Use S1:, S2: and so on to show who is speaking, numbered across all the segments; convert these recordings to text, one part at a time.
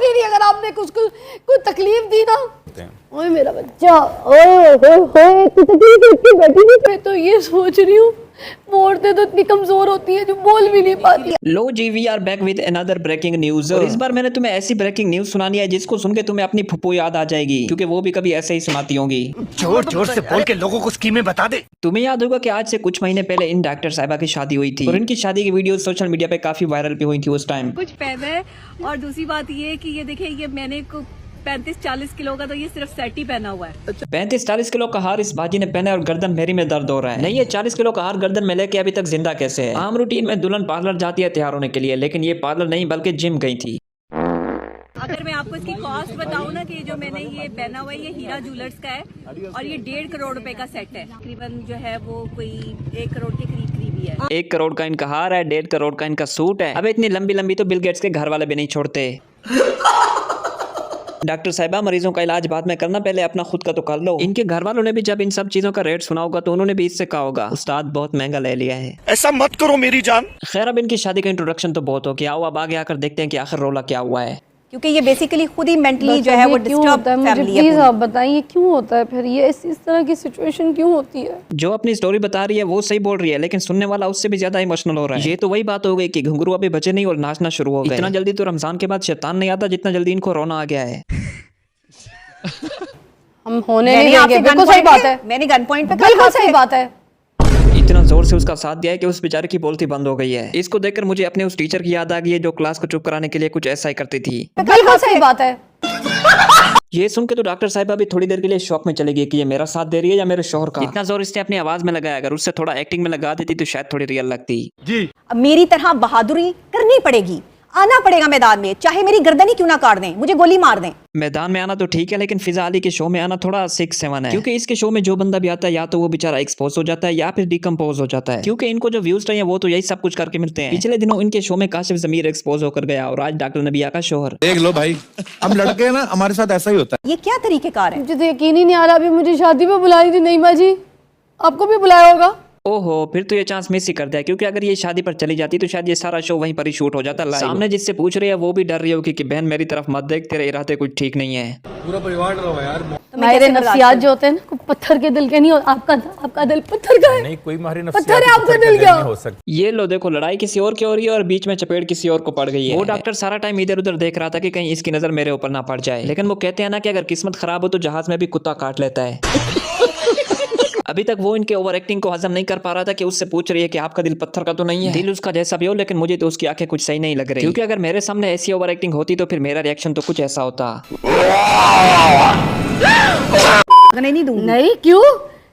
S1: भी नहीं अगर आपने कुछ कोई तकलीफ दी ना। ओए मेरा बच्चा, ओए तू तकलीफ इतनी बैठी नहीं। मैं तो ये सोच रही हूँ वो औरतें तो इतनी कमजोर होती है जो बोल भी नहीं पाती।
S2: लो जी, we are back with another breaking news. और इस बार मैंने तुम्हें ऐसी ब्रेकिंग न्यूज सुनानी है जिसको सुन के तुम्हें अपनी फुप्पो याद आ जाएगी, क्योंकि वो भी कभी ऐसे ही सुनाती होंगी।
S3: जोर जोर से बोल के लोगों को स्कीमें बता दे।
S2: तुम्हें याद होगा कि आज से कुछ महीने पहले इन डॉक्टर साहिबा की शादी हुई थी और इनकी शादी की वीडियो सोशल मीडिया पे काफी वायरल भी हुई थी उस टाइम।
S4: कुछ पहना है और दूसरी बात ये कि ये देखिए, ये मैंने 35-40 किलो का, तो ये सिर्फ सेट ही पहना हुआ है।
S2: 35-40 किलो का हार इस बाजी ने पहना है और गर्दन मेरी में दर्द हो रहा है। नहीं, ये 40 किलो का हार गर्दन में लेके अभी तक जिंदा कैसे है? आम रूटीन में दुल्हन पार्लर जाती है तैयार होने के लिए, लेकिन ये पार्लर नहीं बल्कि जिम गई थी।
S4: अगर मैं आपको इसकी कॉस्ट बताऊं ना, कि जो मैंने ये पहना हुआ है ये हीरा ज्वेलर्स का है और ये 1.5 करोड़ रुपए का सेट है। तकरीबन जो है वो कोई 1 करोड़ के करीब ही है।
S2: 1 करोड़ का इनका हार है, 1.5 करोड़ का इनका सूट है। अब इतनी लंबी लंबी तो बिल गेट्स के घर वाले भी नहीं छोड़ते। डॉक्टर साहिबा, मरीजों का इलाज बाद में करना, पहले अपना खुद का तो कर लो। इनके घर वालों ने भी जब इन सब चीजों का रेट सुना होगा तो उन्होंने भी इससे कहा होगा, उस्ताद बहुत महंगा ले लिया है।
S3: ऐसा मत करो मेरी जान।
S2: खैर, अब इनकी शादी का इंट्रोडक्शन तो बहुत हो गया। आओ अब आगे आकर देखते हैं कि आखिर रोला क्या हुआ है।
S4: क्योंकि ये बेसिकली खुद ही मेंटली जो है वो डिस्टर्ब फैमिली है।
S1: प्लीज आप बताइए क्यों होता है फिर ये इस तरह की सिचुएशन क्यों होती है?
S2: जो अपनी स्टोरी बता रही है वो सही बोल रही है, लेकिन सुनने वाला उससे भी ज्यादा इमोशनल हो रहा है। ये तो वही बात हो गई कि घुंघरू अभी बचे नहीं और नाचना शुरू हो गए। इतना जल्दी तो रमजान के बाद शैतान नहीं आता जितना जल्दी इनको रोना आ गया है।
S1: हम होने नहीं देंगे। बिल्कुल सही बात है।
S4: मैंने गन पॉइंट पे
S1: बिल्कुल सही बात है।
S2: इतना जोर से उसका साथ दिया है कि उस बेचारे की बोलती बंद हो गई है। इसको देखकर मुझे अपने उस टीचर की याद आ गई है जो क्लास को चुप कराने के लिए कुछ ऐसा ही करती थी।
S1: बिल्कुल सही बात है।
S2: ये सुन के तो डॉक्टर साहिबा भी थोड़ी देर के लिए शौक में चली गई कि ये मेरा साथ दे रही है या मेरे शोहर का। इतना जोर इसने अपनी आवाज में लगाया, अगर उससे थोड़ा एक्टिंग में लगा देती तो शायद थोड़ी रियल लगती।
S3: जी,
S4: अब मेरी तरह बहादुरी करनी पड़ेगी, आना पड़ेगा मैदान में, चाहे मेरी गर्दन ही क्यों ना काट दें, मुझे गोली मार दें।
S2: मैदान में आना तो ठीक है, लेकिन फिजा अली के शो में आना थोड़ा 6-7 है, क्योंकि इसके शो में जो बंदा भी आता है या तो वो बेचारा एक्सपोज हो जाता है या फिर डिकम्पोज हो जाता है, क्योंकि इनको जो व्यूज चाहिए वो तो यही सब कुछ करके मिलते हैं। पिछले दिनों इनके शो में काशिफ जमीर एक्सपोज होकर गया और आज डॉक्टर नबिया का शोहर।
S5: देख लो भाई, हम लड़के हैं ना, हमारे साथ ऐसा ही होता है।
S4: ये क्या तरीकेकार है?
S1: मुझे तो यकीन ही नहीं आ रहा। अभी मुझे शादी पे बुलाई थी नईमा जी, आपको भी बुलाया होगा।
S2: ओहो, फिर तो ये चांस मिस ही कर दिया, क्योंकि अगर ये शादी पर चली जाती तो शायद ये सारा शो वहीं पर ही शूट हो जाता लाइव। सामने जिससे पूछ रही है वो भी डर रही होगी कि बहन मेरी तरफ मत देख, तेरे इरादे कुछ ठीक नहीं है।
S5: पूरा परिवार डरा हुआ है यार।
S1: मेरे नफ्सियात जो होते हैं ना, पत्थर के दिल के नहीं होते। आपका दिल पत्थर का है।
S6: नहीं, कोई मारी
S1: पत्थर है, आपका दिल क्या
S6: हो सकता।
S2: ये लो देखो, लड़ाई किसी और की हो रही है और बीच में चपेट किसी और को पड़ गई है। वो डॉक्टर सारा टाइम इधर उधर देख रहा था कि कहीं इसकी नजर मेरे ऊपर ना पड़ जाए, लेकिन वो कहते हैं ना कि अगर किस्मत खराब हो तो जहाज में भी कुत्ता काट लेता है। अभी तक वो इनके ओवर एक्टिंग को हजम नहीं कर पा रहा था कि उससे पूछ रही है कि आपका दिल पत्थर का तो नहीं है। दिल उसका जैसा भी हो, लेकिन मुझे तो उसकी आंखें कुछ सही नहीं लग रही, क्योंकि अगर मेरे सामने ऐसी ओवर एक्टिंग होती तो फिर मेरा रिएक्शन तो कुछ ऐसा होता।
S4: नहीं दूंगी।
S1: नहीं, क्यों?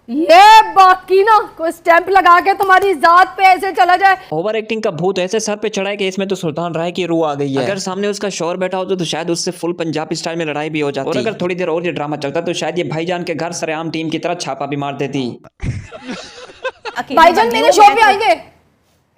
S1: ये बाकी ना कोई स्टैंप लगा के तुम्हारी जात पे ऐसे चला जाए।
S2: ओवर एक्टिंग का भूत ऐसे सर पे चढ़ा है कि इसमें तो सुल्तान राय की रूह आ गई है। अगर सामने उसका शोहर बैठा होता तो शायद उससे फुल पंजाबी स्टाइल में लड़ाई भी हो जाती, और अगर थोड़ी देर और ये ड्रामा चलता तो शायद ये भाईजान के घर सरेआम टीम की तरह छापा भी मार देती।
S1: भाईजान मेरे शो पे आएंगे,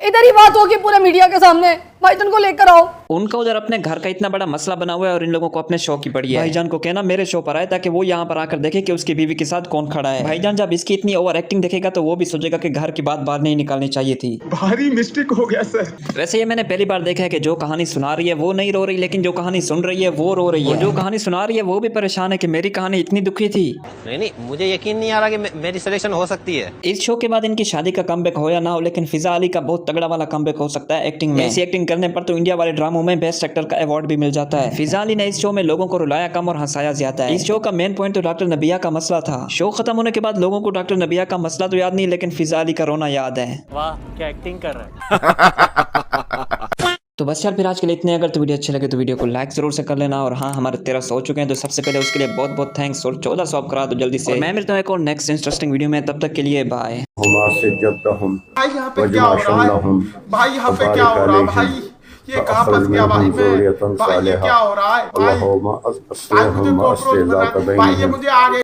S1: इधर ही बात होगी पूरे मीडिया के सामने। भाईजान को लेकर आओ।
S2: उनका उधर अपने घर का इतना बड़ा मसला बना हुआ है और इन लोगों को अपने शो की पड़ी है। भाईजान को कहना मेरे शो पर आए ताकि वो यहाँ पर आकर देखे कि उसकी बीवी के साथ कौन खड़ा है। भाईजान जब इसकी इतनी ओवर एक्टिंग देखेगा तो वो भी सोचेगा कि घर की बात बाहर नहीं निकालनी चाहिए थी।
S5: भारी मिस्टेक हो गया सर।
S2: वैसे ये मैंने पहली बार देखा है कि जो कहानी सुना रही है वो नहीं रो रही, लेकिन जो कहानी सुन रही है वो रो रही है। जो कहानी सुना रही है वो भी परेशान है कि मेरी कहानी इतनी दुखी थी।
S7: नहीं, मुझे यकीन नहीं आ रहा कि मेरी सिलेक्शन हो सकती है।
S2: इस शो के बाद इनकी शादी का कमबैक हो या ना हो, लेकिन फिजा अली का बहुत तगड़ा वाला कमबैक हो सकता है एक्टिंग में। ऐसी एक्टिंग करने पर तो इंडिया वाले ड्रामों में बेस्ट एक्टर का अवार्ड भी मिल जाता है। फिजा अली ने इस शो में लोगों को रुलाया कम और हंसाया ज्यादा है। इस शो का मेन पॉइंट तो डॉक्टर नबिया का मसला था। शो खत्म होने के बाद लोगों को डॉक्टर नबिया का मसला तो याद नहीं, लेकिन फिजा अली का रोना याद है।
S6: वाह, क्या एक्टिंग कर रहा है।
S2: तो बस यार, फिर आज के लिए इतने। अगर तो वीडियो अच्छी लगे तो वीडियो को लाइक जरूर से कर लेना, और हाँ, हमारे 1300 हो चुके हैं तो सबसे पहले उसके लिए बहुत बहुत थैंक्स, और 1400 आप करा दो जल्दी से। मैं मिलता हूँ एक और नेक्स्ट इंटरेस्टिंग वीडियो में, तब तक के लिए बाय।
S8: भाई यहाँ पे क्या हो रहा है? भाई यहाँ पे क्या हो रहा है? भाई ये कहाँ फंस गया? भाई ये क्या हो रहा है? भाई मुझे GoPro, भाई ये मुझे आगे